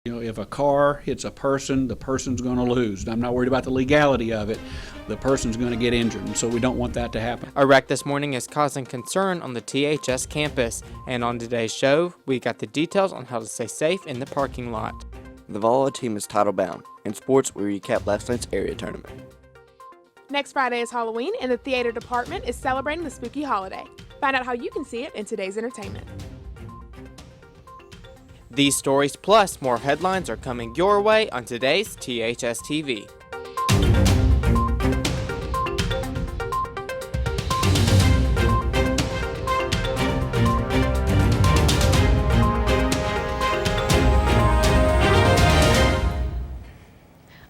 If a car hits a person, the person's going to lose. I'm not worried about the legality of it. The person's going to get injured, and so we don't want that to happen. A wreck this morning is causing concern on the THS campus, and on today's show, we got the details on how to stay safe in the parking lot. The volleyball team is title bound. In sports, we recap last night's area tournament. Next Friday is Halloween, and the theater department is celebrating the spooky holiday. Find out how you can see it in today's entertainment. These stories plus more headlines are coming your way on today's THS TV.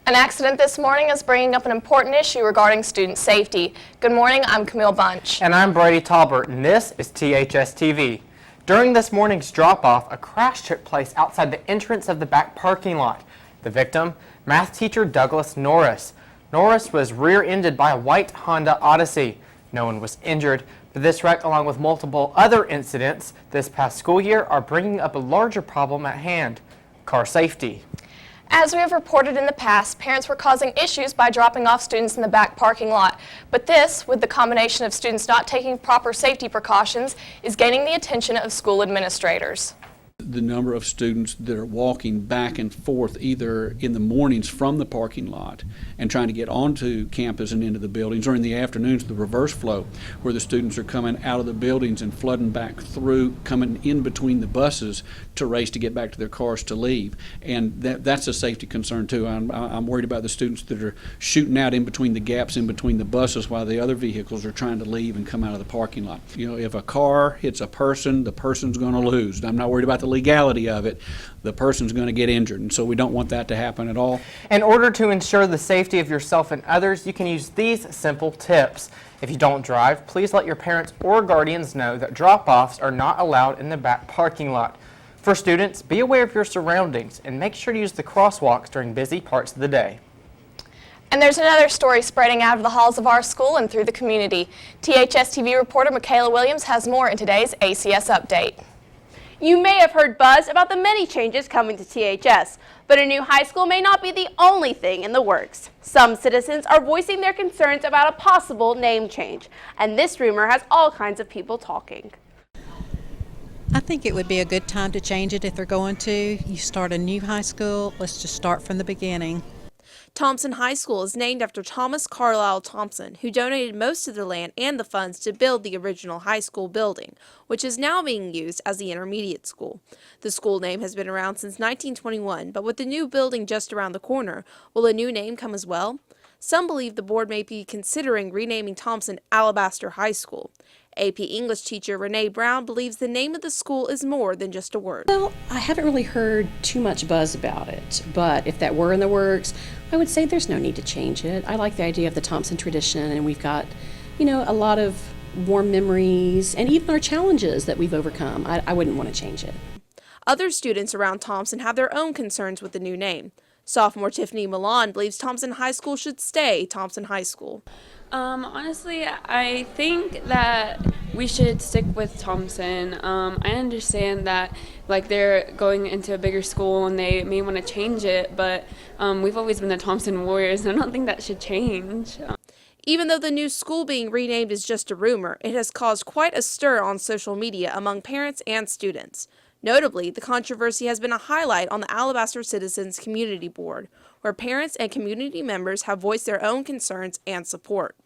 An accident this morning is bringing up an important issue regarding student safety. Good morning, I'm Camille Bunch. And I'm Brady Talbert, and this is THS TV. During this morning's drop-off, a crash took place outside the entrance of the back parking lot. The victim, math teacher Douglas Norris. Norris was rear-ended by a white Honda Odyssey. No one was injured, but this wreck, along with multiple other incidents this past school year, are bringing up a larger problem at hand: car safety. As we have reported in the past, parents were causing issues by dropping off students in the back parking lot. But this, with the combination of students not taking proper safety precautions, is gaining the attention of school administrators. The number of students that are walking back and forth either in the mornings from the parking lot and trying to get onto campus and into the buildings, or in the afternoons the reverse flow, where the students are coming out of the buildings and flooding back through, coming in between the buses to race to get back to their cars to leave. And that's a safety concern too. I'm worried about the students that are shooting out in between the gaps in between the buses while the other vehicles are trying to leave and come out of the parking lot. If a car hits a person, the person's going to lose. I'm not worried about the legality of it. The person's going to get injured, and so we don't want that to happen at all. In order to ensure the safety of yourself and others, you can use these simple tips. If you don't drive, please let your parents or guardians know that drop-offs are not allowed in the back parking lot. For students, be aware of your surroundings and make sure to use the crosswalks during busy parts of the day. And there's another story spreading out of the halls of our school and through the community. THS TV reporter Michaela Williams has more in today's ACS Update. You may have heard buzz about the many changes coming to THS, but a new high school may not be the only thing in the works. Some citizens are voicing their concerns about a possible name change, and this rumor has all kinds of people talking. I think it would be a good time to change it if they're going to. You start a new high school, let's just start from the beginning. Thompson High School is named after Thomas Carlisle Thompson, who donated most of the land and the funds to build the original high school building, which is now being used as the intermediate school. The school name has been around since 1921, but with the new building just around the corner, will a new name come as well? Some believe the board may be considering renaming Thompson Alabaster High School. AP English teacher Renee Brown believes the name of the school is more than just a word. Well, I haven't really heard too much buzz about it, but if that were in the works, I would say there's no need to change it. I like the idea of the Thompson tradition, and we've got, a lot of warm memories and even our challenges that we've overcome. I wouldn't want to change it. Other students around Thompson have their own concerns with the new name. Sophomore Tiffany Milan believes Thompson High School should stay Thompson High School. Honestly, I think that we should stick with Thompson. I understand that they're going into a bigger school and they may want to change it, but we've always been the Thompson Warriors, and I don't think that should change. Even though the new school being renamed is just a rumor, it has caused quite a stir on social media among parents and students. Notably, the controversy has been a highlight on the Alabaster Citizens Community Board, where parents and community members have voiced their own concerns and support.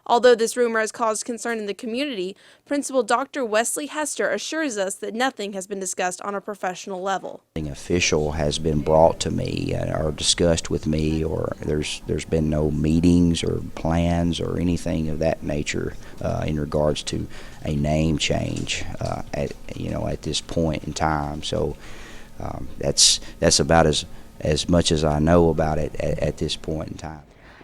Although this rumor has caused concern in the community, Principal Dr. Wesley Hester assures us that nothing has been discussed on a professional level. Nothing official has been brought to me or discussed with me, or there's been no meetings or plans or anything of that nature in regards to a name change at this point in time. So that's about as much as I know about it at this point in time.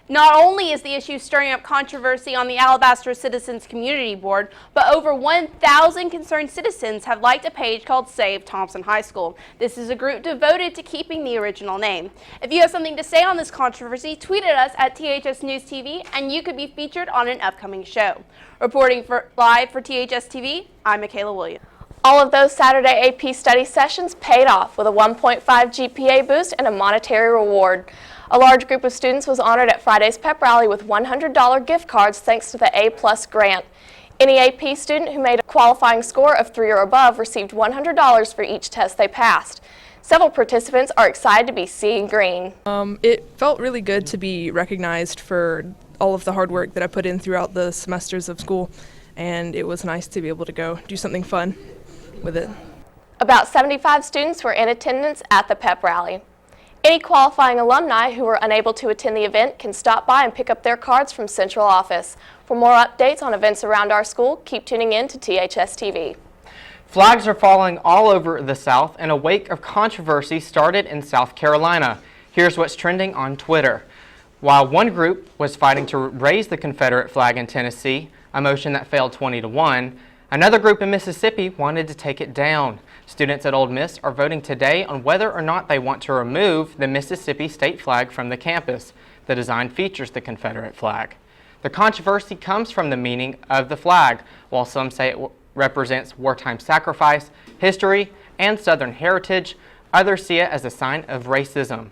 Not only is the issue stirring up controversy on the Alabaster Citizens Community Board, but over 1,000 concerned citizens have liked a page called Save Thompson High School. This is a group devoted to keeping the original name. If you have something to say on this controversy, tweet at us at THS News TV, and you could be featured on an upcoming show. Reporting live for THS TV, I'm Michaela Williams. All of those Saturday AP study sessions paid off with a 1.5 GPA boost and a monetary reward. A large group of students was honored at Friday's pep rally with $100 gift cards thanks to the A+ grant. Any AP student who made a qualifying score of 3 or above received $100 for each test they passed. Several participants are excited to be seeing green. It felt really good to be recognized for all of the hard work that I put in throughout the semesters of school, and it was nice to be able to go do something fun with it. About 75 students were in attendance at the pep rally. Any qualifying alumni who were unable to attend the event can stop by and pick up their cards from Central Office. For more updates on events around our school, keep tuning in to THS TV. Flags are falling all over the South in a wake of controversy started in South Carolina. Here's what's trending on Twitter. While one group was fighting to raise the Confederate flag in Tennessee, a motion that failed 20-1, another group in Mississippi wanted to take it down. Students at Ole Miss are voting today on whether or not they want to remove the Mississippi state flag from the campus. The design features the Confederate flag. The controversy comes from the meaning of the flag. While some say it represents wartime sacrifice, history, and Southern heritage, others see it as a sign of racism.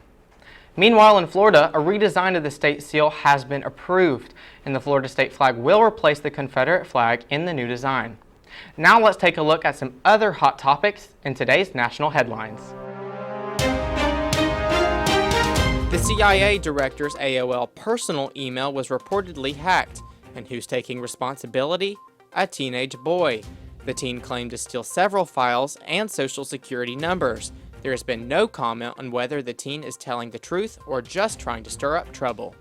Meanwhile, in Florida, a redesign of the state seal has been approved, and the Florida state flag will replace the Confederate flag in the new design. Now let's take a look at some other hot topics in today's national headlines. The CIA director's AOL personal email was reportedly hacked, and who's taking responsibility? A teenage boy. The teen claimed to steal several files and social security numbers. There has been no comment on whether the teen is telling the truth or just trying to stir up trouble.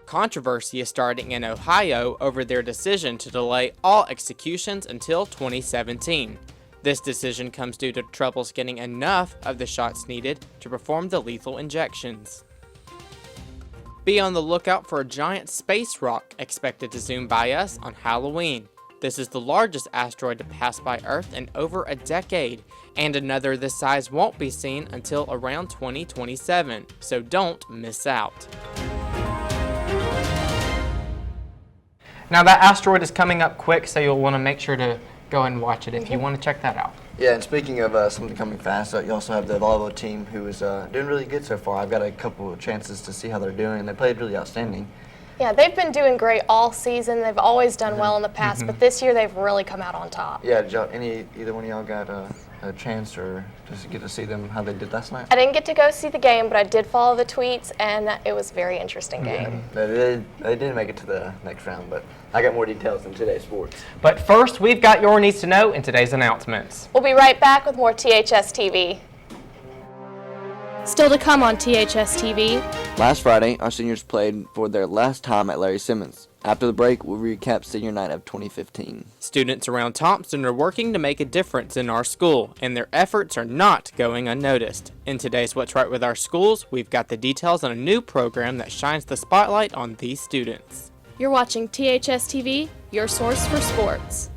Controversy is starting in Ohio over their decision to delay all executions until 2017. This decision comes due to troubles getting enough of the shots needed to perform the lethal injections. Be on the lookout for a giant space rock expected to zoom by us on Halloween. This is the largest asteroid to pass by Earth in over a decade, and another this size won't be seen until around 2027, so don't miss out. Now that asteroid is coming up quick, so you'll want to make sure to go and watch it if you want to check that out. Yeah, and speaking of something coming fast, you also have the volleyball team who is doing really good so far. I've got a couple of chances to see how they're doing, and they played really outstanding. Yeah, they've been doing great all season. They've always done well in the past, but this year they've really come out on top. Yeah, did either one of y'all got a chance or just get to see them how they did last night? I didn't get to go see the game, but I did follow the tweets, and it was a very interesting game. They did make it to the next round, but I got more details in today's sports. But first, we've got your needs to know in today's announcements. We'll be right back with more THS TV. Still to come on THS TV. Last Friday, our seniors played for their last time at Larry Simmons. After the break, we'll recap senior night of 2015. Students around Thompson are working to make a difference in our school, and their efforts are not going unnoticed. In today's What's Right with Our Schools, we've got the details on a new program that shines the spotlight on these students. You're watching THS TV, your source for sports.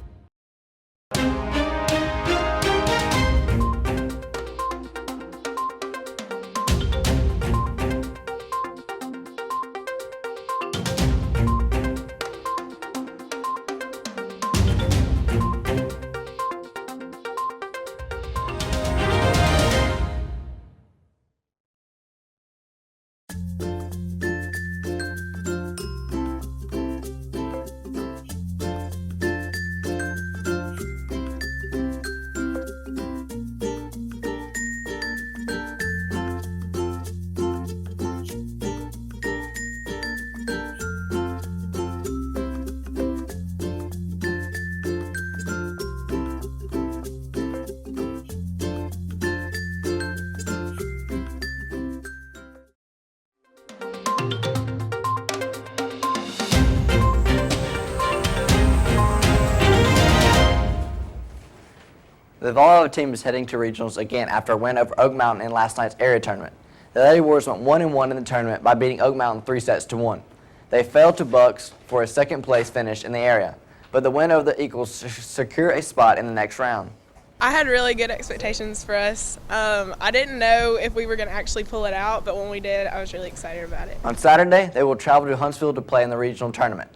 The volleyball team is heading to regionals again after a win over Oak Mountain in last night's area tournament. The Lady Warriors went 1-1 in the tournament by beating Oak Mountain 3-1. They fell to Bucks for a second place finish in the area, but the win over the Eagles secure a spot in the next round. I had really good expectations for us. I didn't know if we were going to actually pull it out, but when we did, I was really excited about it. On Saturday, they will travel to Huntsville to play in the regional tournament.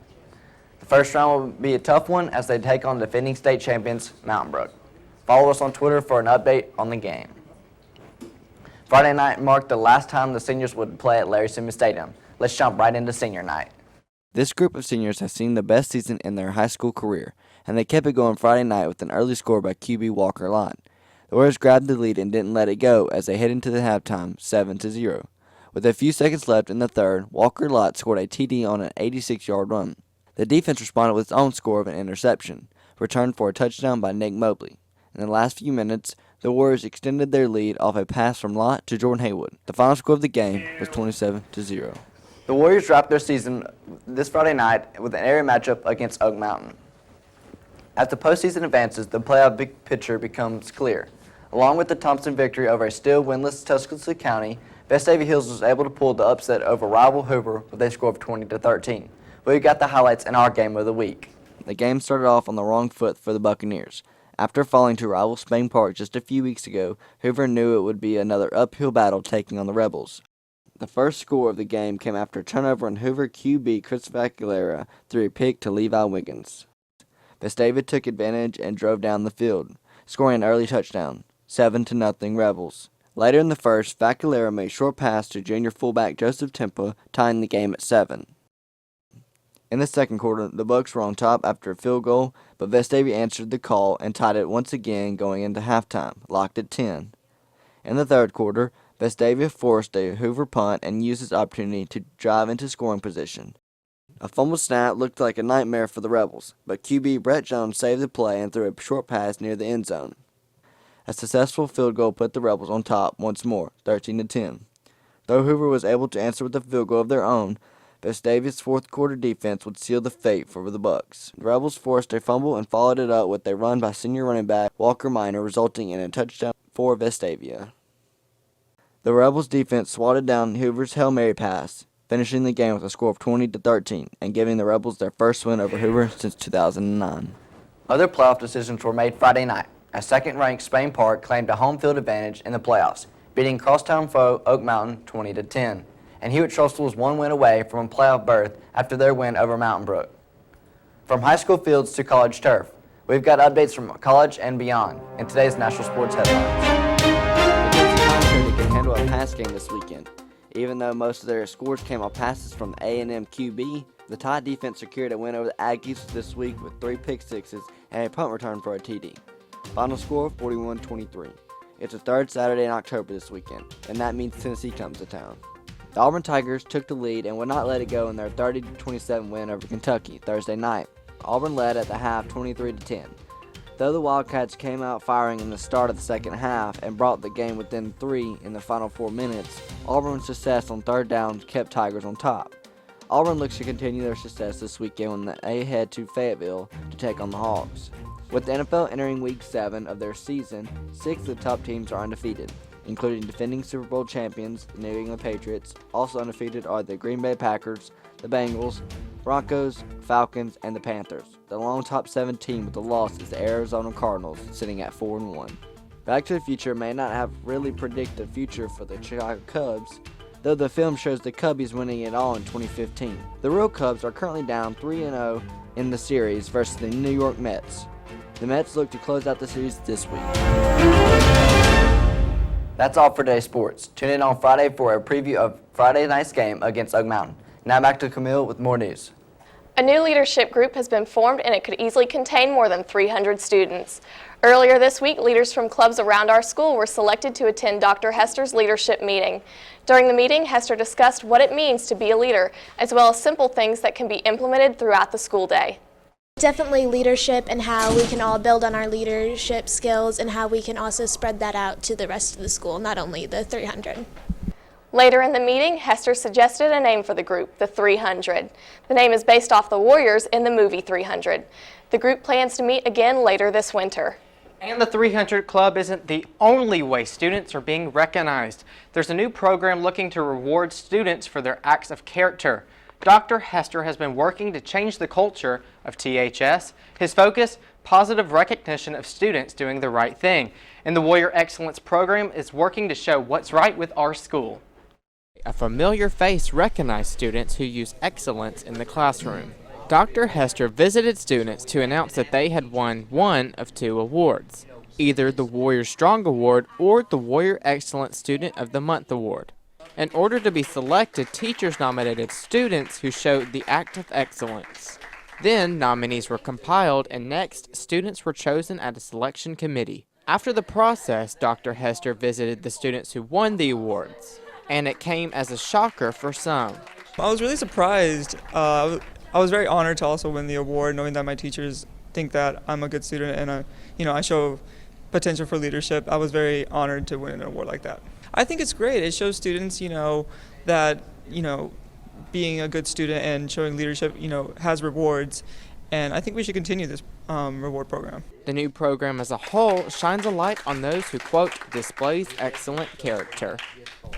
The first round will be a tough one as they take on defending state champions Mountain Brook. Follow us on Twitter for an update on the game. Friday night marked the last time the seniors would play at Larry Simmons Stadium. Let's jump right into senior night. This group of seniors has seen the best season in their high school career, and they kept it going Friday night with an early score by QB Walker Lott. The Warriors grabbed the lead and didn't let it go as they head into the halftime 7-0. With a few seconds left in the third, Walker Lott scored a TD on an 86-yard run. The defense responded with its own score of an interception, returned for a touchdown by Nick Mobley. In the last few minutes, the Warriors extended their lead off a pass from Lott to Jordan Haywood. The final score of the game was 27-0. The Warriors wrapped their season this Friday night with an area matchup against Oak Mountain. As the postseason advances, the playoff big picture becomes clear. Along with the Thompson victory over a still winless Tuscaloosa County, Vestavia Hills was able to pull the upset over rival Hoover with a score of 20-13. We got the highlights in our game of the week. The game started off on the wrong foot for the Buccaneers. After falling to rival Spain Park just a few weeks ago, Hoover knew it would be another uphill battle taking on the Rebels. The first score of the game came after a turnover on Hoover QB Chris Vacalera threw a pick to Levi Wiggins. Vestavia took advantage and drove down the field, scoring an early touchdown, 7-0 Rebels. Later in the first, Vacalera made a short pass to junior fullback Joseph Tempa, tying the game at 7. In the second quarter, the Bucs were on top after a field goal, but Vestavia answered the call and tied it once again going into halftime, locked at 10. In the third quarter, Vestavia forced a Hoover punt and used its opportunity to drive into scoring position. A fumble snap looked like a nightmare for the Rebels, but QB Brett Jones saved the play and threw a short pass near the end zone. A successful field goal put the Rebels on top once more, 13-10. Though Hoover was able to answer with a field goal of their own, Vestavia's fourth quarter defense would seal the fate for the Bucs. The Rebels forced a fumble and followed it up with a run by senior running back Walker Minor, resulting in a touchdown for Vestavia. The Rebels defense swatted down Hoover's Hail Mary pass, finishing the game with a score of 20-13 and giving the Rebels their first win over Hoover since 2009. Other playoff decisions were made Friday night, as second-ranked Spain Park claimed a home field advantage in the playoffs, beating crosstown foe Oak Mountain 20-10. And Hewitt-Trussville was one win away from a playoff berth after their win over Mountain Brook. From high school fields to college turf, we've got updates from college and beyond in today's National Sports Headlines. The can handle a pass game this weekend. Even though most of their scores came off passes from the A&M QB, the Tide defense secured a win over the Aggies this week with 3 pick sixes and a punt return for a TD. Final score 41-23. It's the third Saturday in October this weekend, and that means Tennessee comes to town. The Auburn Tigers took the lead and would not let it go in their 30-27 win over Kentucky Thursday night. Auburn led at the half 23-10. Though the Wildcats came out firing in the start of the second half and brought the game within 3 in the final 4 minutes, Auburn's success on third down kept Tigers on top. Auburn looks to continue their success this weekend when they head to Fayetteville to take on the Hogs. With the NFL entering Week 7 of their season, 6 of the top teams are undefeated, including defending Super Bowl champions, the New England Patriots. Also undefeated are the Green Bay Packers, the Bengals, Broncos, Falcons, and the Panthers. The lone top 7 team with the loss is the Arizona Cardinals, sitting at 4-1. Back to the Future may not have really predicted a future for the Chicago Cubs, though the film shows the Cubbies winning it all in 2015. The real Cubs are currently down 3-0 in the series versus the New York Mets. The Mets look to close out the series this week. That's all for today's sports. Tune in on Friday for a preview of Friday night's game against Oak Mountain. Now back to Camille with more news. A new leadership group has been formed and it could easily contain more than 300 students. Earlier this week, leaders from clubs around our school were selected to attend Dr. Hester's leadership meeting. During the meeting, Hester discussed what it means to be a leader, as well as simple things that can be implemented throughout the school day. Definitely leadership and how we can all build on our leadership skills and how we can also spread that out to the rest of the school, not only the 300. Later in the meeting, Hester suggested a name for the group, the 300. The name is based off the Warriors in the movie 300. The group plans to meet again later this winter. And the 300 Club isn't the only way students are being recognized. There's a new program looking to reward students for their acts of character. Dr. Hester has been working to change the culture of THS. His focus, positive recognition of students doing the right thing. And the Warrior Excellence program is working to show what's right with our school. A familiar face recognized students who use excellence in the classroom. Dr. Hester visited students to announce that they had won one of 2 awards. either the Warrior Strong Award or the Warrior Excellent Student of the Month Award. In order to be selected, teachers nominated students who showed the act of excellence. Then, nominees were compiled, and next, students were chosen at a selection committee. After the process, Dr. Hester visited the students who won the awards, and it came as a shocker for some. I was really surprised. I was very honored to also win the award, knowing that my teachers think that I'm a good student and I show potential for leadership. I was very honored to win an award like that. I think it's great. It shows students, that, being a good student and showing leadership, has rewards. And I think we should continue this reward program. The new program as a whole shines a light on those who, quote, displays excellent character.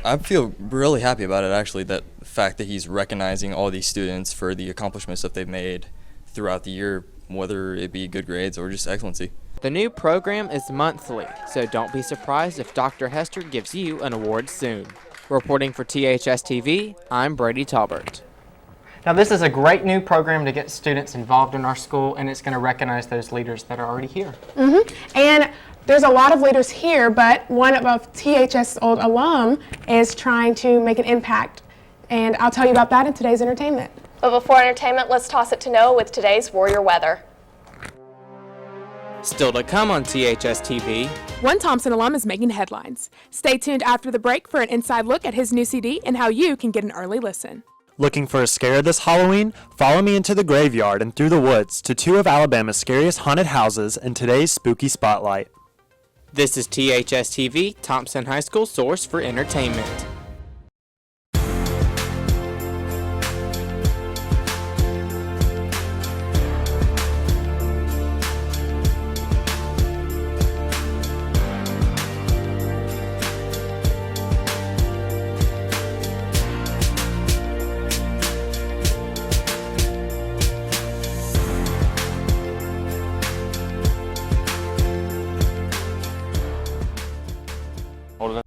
I feel really happy about it, actually, that the fact that he's recognizing all these students for the accomplishments that they've made throughout the year, whether it be good grades or just excellency. The new program is monthly, so don't be surprised if Dr. Hester gives you an award soon. Reporting for THS TV, I'm Brady Talbert. Now, this is a great new program to get students involved in our school, and it's going to recognize those leaders that are already here. And there's a lot of leaders here, but one of THS old alum is trying to make an impact. And I'll tell you about that in today's entertainment. But before entertainment, let's toss it to Noah with today's Warrior Weather. Still to come on THS TV. One Thompson alum is making headlines. Stay tuned after the break for an inside look at his new CD and how you can get an early listen. Looking for a scare this Halloween? Follow me into the graveyard and through the woods to two of Alabama's scariest haunted houses in today's Spooky Spotlight. This is THS TV, Thompson High School source for entertainment.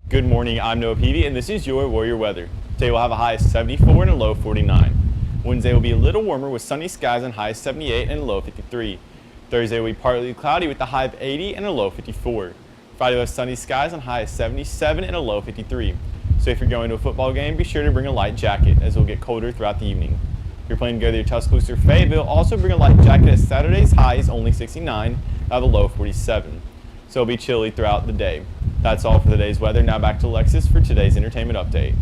Good morning, I'm Noah Peavy, and this is your Warrior Weather. Today we'll have a high of 74 and a low of 49. Wednesday will be a little warmer with sunny skies and high of 78 and a low of 53. Thursday will be partly cloudy with a high of 80 and a low of 54. Friday will have sunny skies and high of 77 and a low of 53. So if you're going to a football game, be sure to bring a light jacket as it will get colder throughout the evening. If you're planning to go to your Tuscaloosa or Fayetteville, also bring a light jacket as Saturday's high is only 69 and have a low of 47. So it'll be chilly throughout the day. That's all for today's weather. Now back to Alexis for today's entertainment update.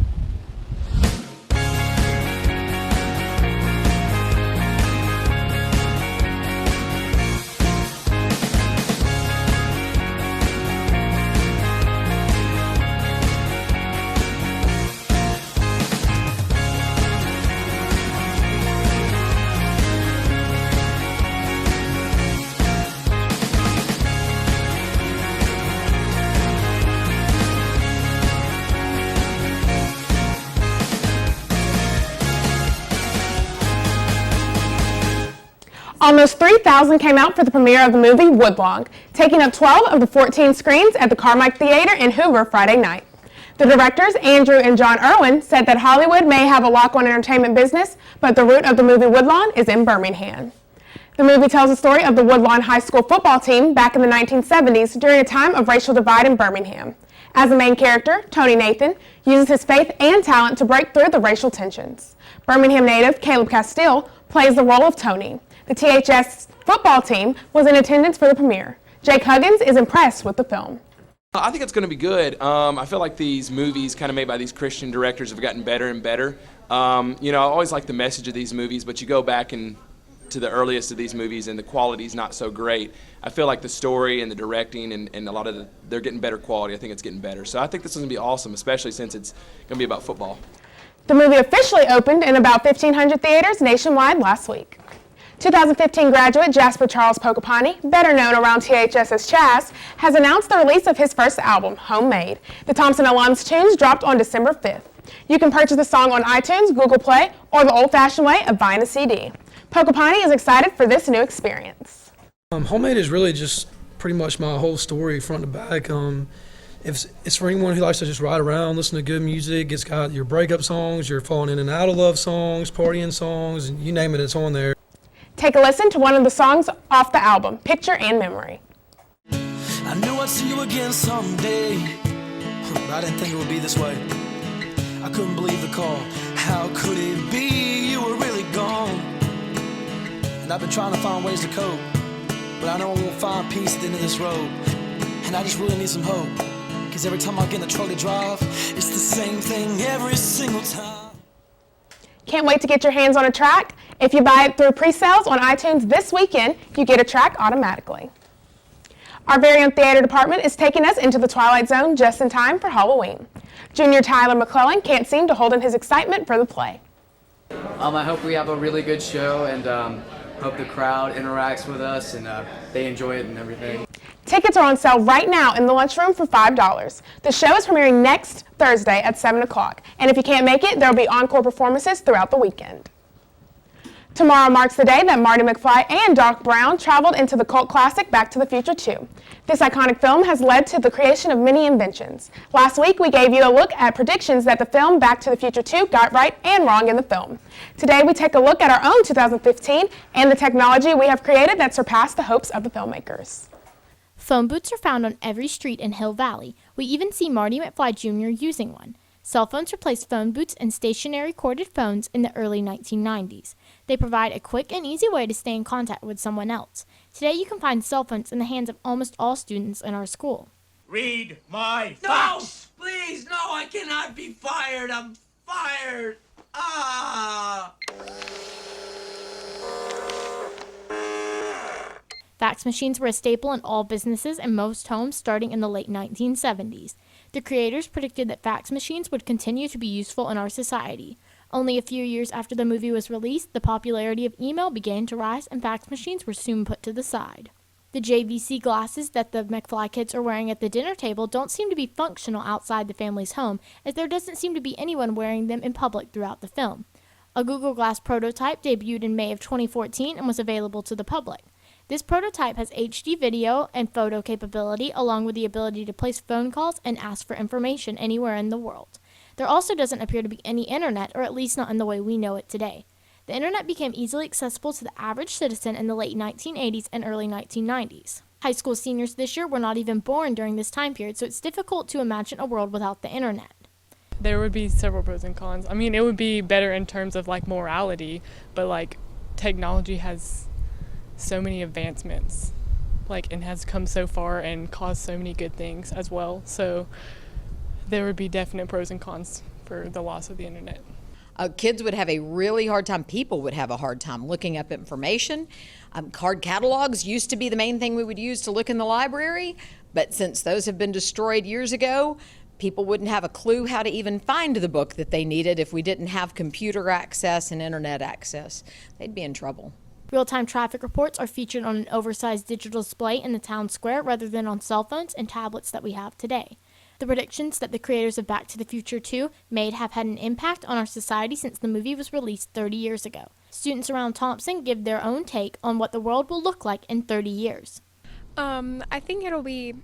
Almost 3,000 came out for the premiere of the movie Woodlawn, taking up 12 of the 14 screens at the Carmike Theater in Hoover Friday night. The directors, Andrew and John Irwin, said that Hollywood may have a lock on entertainment business, but the root of the movie Woodlawn is in Birmingham. The movie tells the story of the Woodlawn High School football team back in the 1970s during a time of racial divide in Birmingham. As the main character, Tony Nathan uses his faith and talent to break through the racial tensions. Birmingham native Caleb Castile plays the role of Tony. The THS football team was in attendance for the premiere. Jake Huggins is impressed with the film. I think it's going to be good. I feel like these movies kind of made by these Christian directors have gotten better and better. I always like the message of these movies, but you go back to the earliest of these movies and the quality's not so great. I feel like the story and the directing and a lot of they're getting better quality. I think it's getting better. So I think this is going to be awesome, especially since it's going to be about football. The movie officially opened in about 1,500 theaters nationwide last week. 2015 graduate Jasper Charles Pocopani, better known around THS as Chaz, has announced the release of his first album, Homemade. The Thompson alum's tunes dropped on December 5th. You can purchase the song on iTunes, Google Play, or the old-fashioned way of buying a CD. Pocopani is excited for this new experience. Homemade is really just pretty much my whole story, front to back. It's for anyone who likes to just ride around, listen to good music. It's got your breakup songs, your falling in and out of love songs, partying songs, and you name it, it's on there. Take a listen to one of the songs off the album, Picture and Memory. I knew I'd see you again someday, but I didn't think it would be this way. I couldn't believe the call. How could it be you were really gone? And I've been trying to find ways to cope, but I know I won't find peace at the end of this road. And I just really need some hope, cause every time I get in the trolley drive, it's the same thing every single time. Can't wait to get your hands on a track? If you buy it through pre-sales on iTunes this weekend, you get a track automatically. Our very own theater department is taking us into the Twilight Zone just in time for Halloween. Junior Tyler McClellan can't seem to hold in his excitement for the play. I hope we have a really good show, and hope the crowd interacts with us and they enjoy it and everything. Tickets are on sale right now in the lunchroom for $5. The show is premiering next Thursday at 7 o'clock, and if you can't make it, there will be encore performances throughout the weekend. Tomorrow marks the day that Marty McFly and Doc Brown traveled into the cult classic Back to the Future 2. This iconic film has led to the creation of many inventions. Last week, we gave you a look at predictions that the film Back to the Future 2 got right and wrong in the film. Today, we take a look at our own 2015 and the technology we have created that surpassed the hopes of the filmmakers. Phone booths are found on every street in Hill Valley. We even see Marty McFly Jr. using one. Cell phones replaced phone booths and stationary corded phones in the early 1990s. They provide a quick and easy way to stay in contact with someone else. Today you can find cell phones in the hands of almost all students in our school. Read my facts! No! Please, no, I cannot be fired! I'm fired! Ah! Fax machines were a staple in all businesses and most homes starting in the late 1970s. The creators predicted that fax machines would continue to be useful in our society. Only a few years after the movie was released, the popularity of email began to rise and fax machines were soon put to the side. The JVC glasses that the McFly kids are wearing at the dinner table don't seem to be functional outside the family's home, as there doesn't seem to be anyone wearing them in public throughout the film. A Google Glass prototype debuted in May of 2014 and was available to the public. This prototype has HD video and photo capability, along with the ability to place phone calls and ask for information anywhere in the world. There also doesn't appear to be any internet, or at least not in the way we know it today. The internet became easily accessible to the average citizen in the late 1980s and early 1990s. High school seniors this year were not even born during this time period, so it's difficult to imagine a world without the internet. There would be several pros and cons. I mean, it would be better in terms of morality, but technology has so many advancements, and has come so far and caused so many good things as well. So there would be definite pros and cons for the loss of the internet. Kids would have a really hard time. People would have a hard time looking up information. Card catalogs used to be the main thing we would use to look in the library, but since those have been destroyed years ago, people wouldn't have a clue how to even find the book that they needed if we didn't have computer access and internet access. They'd be in trouble. Real-time traffic reports are featured on an oversized digital display in the town square rather than on cell phones and tablets that we have today. The predictions that the creators of Back to the Future 2 made have had an impact on our society since the movie was released 30 years ago. Students around Thompson give their own take on what the world will look like in 30 years. I think it'll be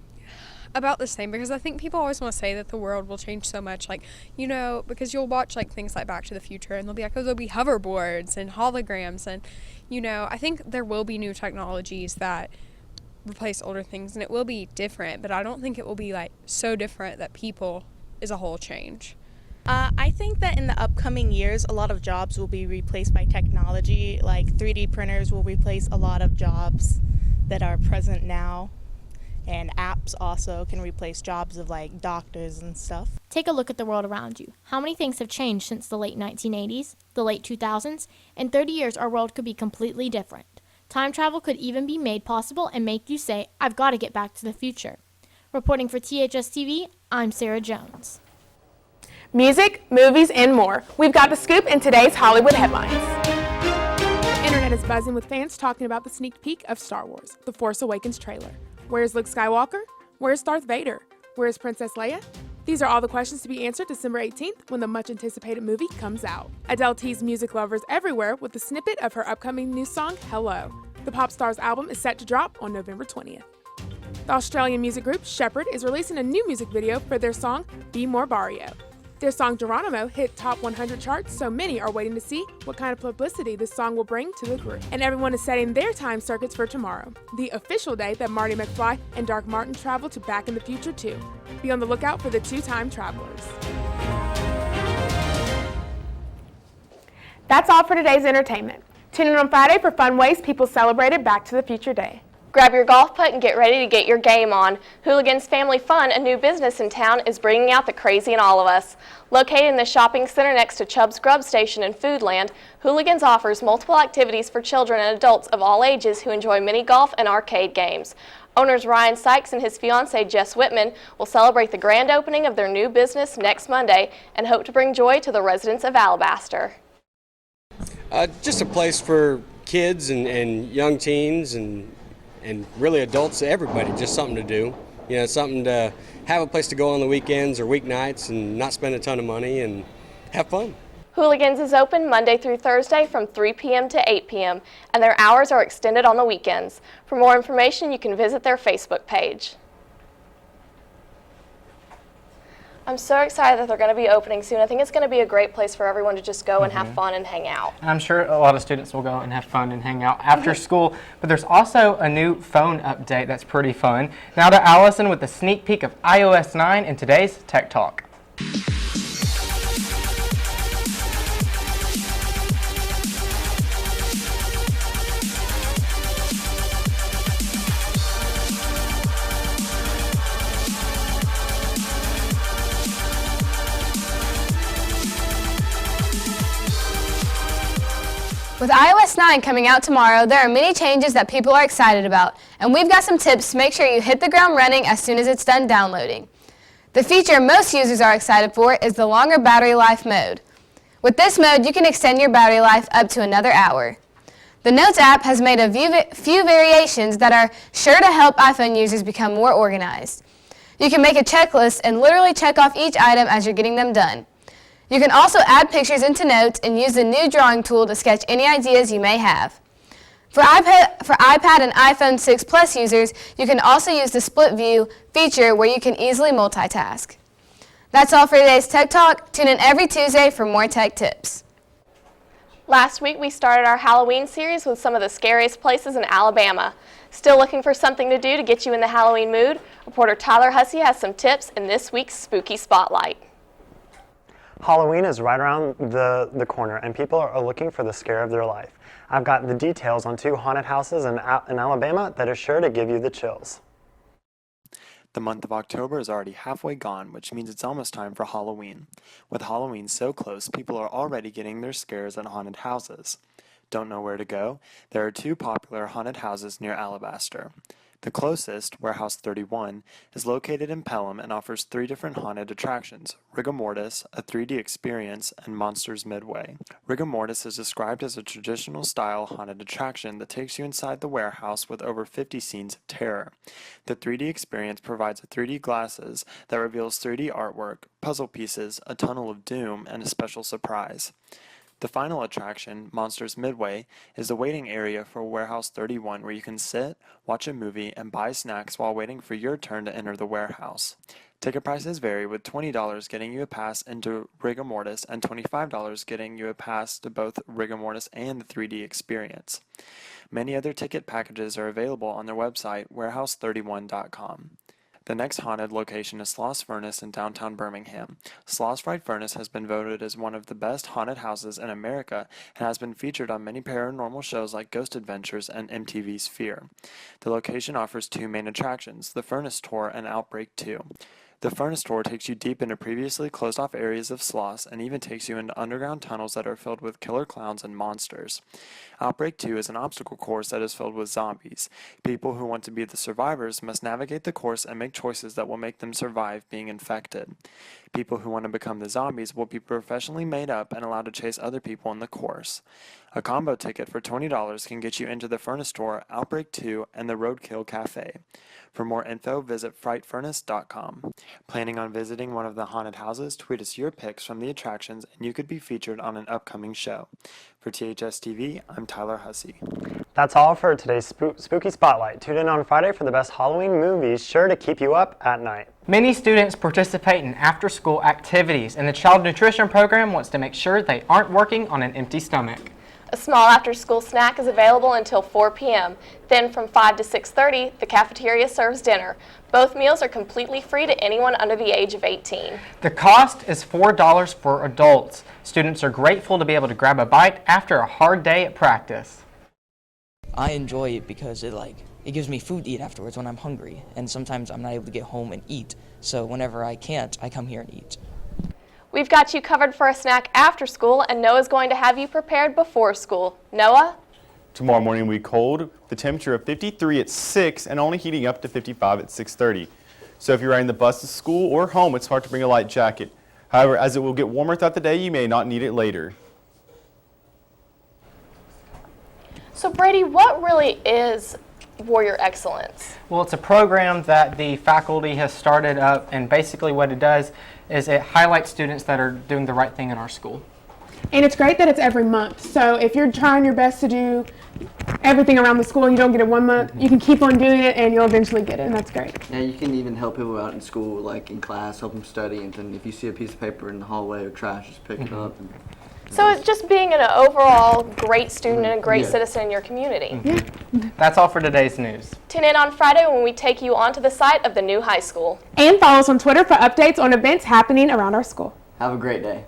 about the same, because I think people always want to say that the world will change so much, because you'll watch things like Back to the Future and they'll be like, oh, there'll be hoverboards and holograms, and I think there will be new technologies that replace older things, and it will be different, but I don't think it will be so different that people as a whole change. I think that in the upcoming years, a lot of jobs will be replaced by technology. 3D printers will replace a lot of jobs that are present now. And apps also can replace jobs of doctors and stuff. Take a look at the world around you. How many things have changed since the late 1980s, the late 2000s? In 30 years, our world could be completely different. Time travel could even be made possible and make you say, I've got to get back to the future. Reporting for THS TV, I'm Sarah Jones. Music, movies, and more. We've got the scoop in today's Hollywood headlines. The internet is buzzing with fans talking about the sneak peek of Star Wars, The Force Awakens trailer. Where's Luke Skywalker? Where's Darth Vader? Where's Princess Leia? These are all the questions to be answered December 18th when the much-anticipated movie comes out. Adele teased music lovers everywhere with a snippet of her upcoming new song, Hello. The pop star's album is set to drop on November 20th. The Australian music group Shepherd is releasing a new music video for their song, Be More Barrio. Their song Geronimo hit top 100 charts, so many are waiting to see what kind of publicity this song will bring to the group. And everyone is setting their time circuits for tomorrow, the official day that Marty McFly and Doc Martin travel to Back in the Future 2. Be on the lookout for the two-time travelers. That's all for today's entertainment. Tune in on Friday for fun ways people celebrated Back to the Future Day. Grab your golf putt and get ready to get your game on. Hooligans Family Fun, a new business in town, is bringing out the crazy in all of us. Located in the shopping center next to Chubb's Grub Station and Foodland, Hooligans offers multiple activities for children and adults of all ages who enjoy mini golf and arcade games. Owners Ryan Sykes and his fiancée Jess Whitman will celebrate the grand opening of their new business next Monday and hope to bring joy to the residents of Alabaster. Just a place for kids and young teens and really adults, everybody, just something to do. You know, something to have a place to go on the weekends or weeknights and not spend a ton of money and have fun. Hooligans is open Monday through Thursday from 3 p.m. to 8 p.m. and their hours are extended on the weekends. For more information, you can visit their Facebook page. I'm so excited that they're going to be opening soon. I think it's going to be a great place for everyone to just go and have fun and hang out. And I'm sure a lot of students will go and have fun and hang out after school. But there's also a new phone update that's pretty fun. Now to Allison with a sneak peek of iOS 9 in today's Tech Talk. With iOS 9 coming out tomorrow, there are many changes that people are excited about, and we've got some tips to make sure you hit the ground running as soon as it's done downloading. The feature most users are excited for is the longer battery life mode. With this mode, you can extend your battery life up to another hour. The Notes app has made a few variations that are sure to help iPhone users become more organized. You can make a checklist and literally check off each item as you're getting them done. You can also add pictures into Notes and use the new drawing tool to sketch any ideas you may have. For iPad and iPhone 6 Plus users, you can also use the split view feature where you can easily multitask. That's all for today's Tech Talk. Tune in every Tuesday for more tech tips. Last week we started our Halloween series with some of the scariest places in Alabama. Still looking for something to do to get you in the Halloween mood? Reporter Tyler Hussey has some tips in this week's Spooky Spotlight. Halloween is right around the corner, and people are looking for the scare of their life. I've got the details on 2 haunted houses in Alabama that are sure to give you the chills. The month of October is already halfway gone, which means it's almost time for Halloween. With Halloween so close, people are already getting their scares at haunted houses. Don't know where to go? There are 2 popular haunted houses near Alabaster. The closest, Warehouse 31, is located in Pelham and offers 3 different haunted attractions: Rigor Mortis, a 3D experience, and Monsters Midway. Rigor Mortis is described as a traditional-style haunted attraction that takes you inside the warehouse with over 50 scenes of terror. The 3D experience provides a 3D glasses that reveals 3D artwork, puzzle pieces, a tunnel of doom, and a special surprise. The final attraction, Monsters Midway, is the waiting area for Warehouse 31 where you can sit, watch a movie, and buy snacks while waiting for your turn to enter the warehouse. Ticket prices vary, with $20 getting you a pass into Rigor Mortis and $25 getting you a pass to both Rigor Mortis and the 3D experience. Many other ticket packages are available on their website, warehouse31.com. The next haunted location is Sloss Furnace in downtown Birmingham. Sloss Fried Furnace has been voted as one of the best haunted houses in America and has been featured on many paranormal shows like Ghost Adventures and MTV's Fear. The location offers 2 main attractions, the Furnace Tour and Outbreak 2. The Furnace Tour takes you deep into previously closed-off areas of Sloss and even takes you into underground tunnels that are filled with killer clowns and monsters. Outbreak 2 is an obstacle course that is filled with zombies. People who want to be the survivors must navigate the course and make choices that will make them survive being infected. People who want to become the zombies will be professionally made up and allowed to chase other people in the course. A combo ticket for $20 can get you into the Furnace Tour, Outbreak 2, and the Roadkill Cafe. For more info, visit frightfurnace.com. Planning on visiting one of the haunted houses? Tweet us your pics from the attractions and you could be featured on an upcoming show. For THS TV, I'm Tyler Hussey. That's all for today's Spooky Spotlight. Tune in on Friday for the best Halloween movies sure to keep you up at night. Many students participate in after-school activities, and the Child Nutrition Program wants to make sure they aren't working on an empty stomach. A small after-school snack is available until 4 p.m. Then from 5 to 6:30, the cafeteria serves dinner. Both meals are completely free to anyone under the age of 18. The cost is $4 for adults. Students are grateful to be able to grab a bite after a hard day at practice. I enjoy it because it gives me food to eat afterwards when I'm hungry, and sometimes I'm not able to get home and eat. So whenever I can't, I come here and eat. We've got you covered for a snack after school, and Noah's going to have you prepared before school. Noah? Tomorrow morning will be cold, the temperature of 53 at 6 and only heating up to 55 at 6:30. So if you're riding the bus to school or home, it's smart to bring a light jacket. However, as it will get warmer throughout the day, you may not need it later. So Brady, what really is Warrior Excellence? Well, it's a program that the faculty has started up, and basically what it does is it highlights students that are doing the right thing in our school. And it's great that it's every month. So if you're trying your best to do everything around the school and you don't get it 1 month, you can keep on doing it and you'll eventually get it, and that's great. Yeah, you can even help people out in school, like in class, help them study, and then if you see a piece of paper in the hallway or trash, just pick it up. And, So it's just being an overall great student and a great citizen in your community. That's all for today's news. Tune in on Friday when we take you onto the site of the new high school. And follow us on Twitter for updates on events happening around our school. Have a great day.